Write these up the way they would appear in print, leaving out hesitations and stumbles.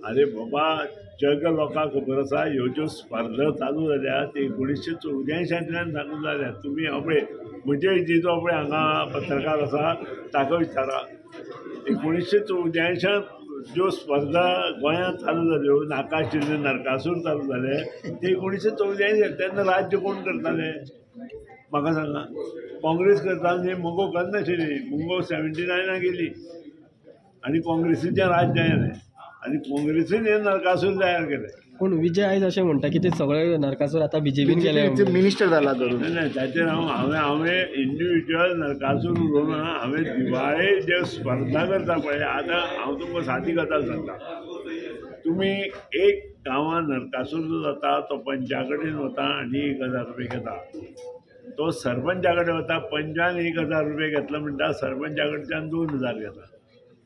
अरे बाबा जग लोकांक खबर आसा ह्यो ज्यो स्पर्धा चालू जाल्या ते 1984 चालू जाल्या. तुम्ही आपले म्हजे एजीचो आपले हांगा पत्रकार आसा ताका विचारा. 1984 ज्यो स्पर्धा गोंयांत चालू जाल्यो नाकाशिल्ले नरकासूर चालू जाले ते 1984 तेन्ना राज्य कोण करताले म्हाका सांगा. काँग्रेस करताली न्ही, मुंगो करनाशिल्ली. मुंगो 79 गेली आनी काँग्रेसीचें राज्य आयलें आनी काँग्रेसीन हे नरकासूर तयार केले. पूण विजय आयज अशें म्हणटा की ते सगळे नरकासूर आतां बीजेपीन गेले, मिनिस्टर जाला धरून. नाही ताचेर हांवें इंडिविज्युअल नरकासूर उलोवना. हांवें दिवाळे जे स्पर्धा करता पळय आतां हांव तुमकां सादी गजाल सांगता. तुमी एक गांवांत नरकासूर जो जाता तो पंचा कडेन वता आनी 1000 रुपये घेता. तो सरपंचा कडेन वता, पंचान 1000 रुपये घेतलो म्हणटा, सरपंचा कडच्यान 2000 घेता.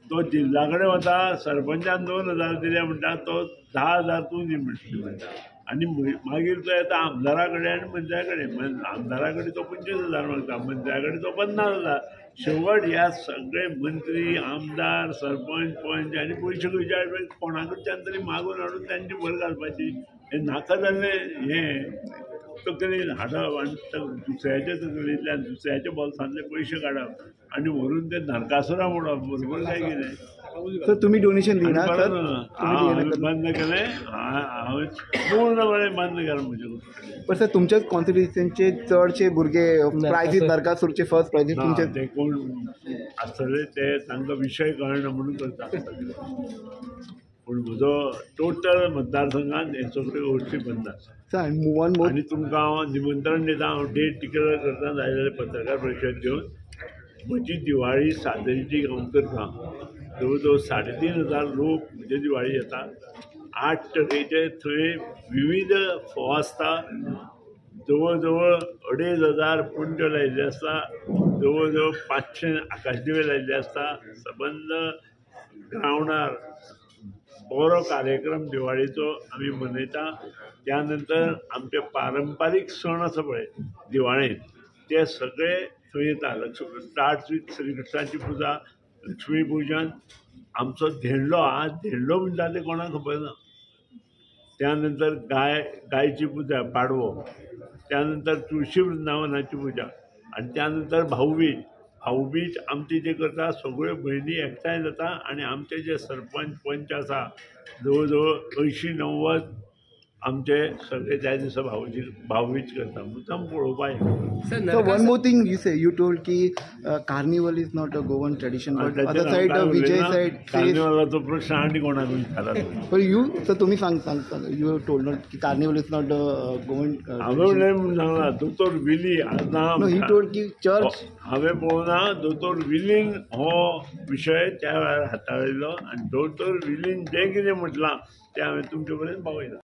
तो जिल्ला कडेन वता, सरपंचान 2000 दिले म्हणटा, तो 10,000 तूं दी म्हणटा. आनी मागीर तो येता आमदारा कडेन आनी मंत्र्या कडेन. आमदारा कडेन तो 25,000 मागता, मंत्र्या कडेन तो 50,000. शेवट ह्या सगळे मंत्री, आमदार, सरपंच, पंच आनी पयशे खंयच्या कोणा कडच्यान तरी मागून हाडून तांची भर घालपाची. हे नाका जाल्लें हें तकलेन हाडप आनी दुसऱ्याच्या तकलेंतल्यान दुसऱ्याच्या बोल्सांतले पयशे काडप आनी व्हरून ते नरकासुरा मोडप. बरोबर काय कितें? सर तुम्ही डोनेशन दिना सर? हांवें बंद केलें. हांवें पूर्णपणे बंद केलें म्हजें. पण सर तुमच्याच कॉन्स्टिट्युशनचे चडशे भुरगे प्रायजीस नरकासूरचे फर्स्ट प्रायजीस तुमचे ते कोण आसतले ते तांकां विशय कळना म्हणून करता आसतले. पूण म्हजो टोटल मतदारसंघांत हे सगळ्यो गोश्टी बंद आसा. आनी तुमकां हांव निमंत्रण दिता. हांव डेट टिकेट करता जाय जाल्यार पत्रकार परिशद घेवन म्हजी दिवाळी सादरीची हांव करता. जवळ जवळ 3,500 लोक म्हणजे दिवाळी येता. 8 तरेचे थंय विविध फोव आसता. जवळ जवळ 2,500 पुंट्यो लायिल्ले आसता. जवळ जवळ 500 आकाशदिवे लायिल्ले आसता. सबंद ग्रावंडार बरो कार्यक्रम दिवाळेचो आमी मनयता. त्या नंतर आमचे पारंपारीक सण आसा पळय दिवाळेंत ते सगळे थंय येता. स्टार्ट विथ श्री कृष्णाची पुजा, लक्ष्मी पुजन, आमचो धेंडलो. आज धेंडलो म्हणटा ते कोणाक खबर ना. त्यानंतर गायची पुजा पाडवो. त्यानंतर तुळशी वृंदावनाची पुजा आनी त्यानंतर भाऊबीज. भाऊबीज आमचे जे करता सगळ्यो भयणी एकठांय जाता आनी आमचे जे सरपंच पंच आसा जवळ जवळ 80-90 आमचे सगळे त्या दिसा भाऊबीज करता. मुद्दाम पळोवपाक. So one more thing you told की carnival is not a Goan tradition but other side Vijay side कार्निवलाचो प्रश्न आनी कोणाक विचारला. but you so तुम्ही सांगता you told not की carnival is not a Goan हांवें सांगला दोतोर विली no he told की church हांवें पळोवना. दोतोर विलीन हो विशय त्या वेळार हाताळिल्लो आनी दोतोर विलीन जें कितें म्हटलां तें हांवें तुमचे पर्यंत पावयलां.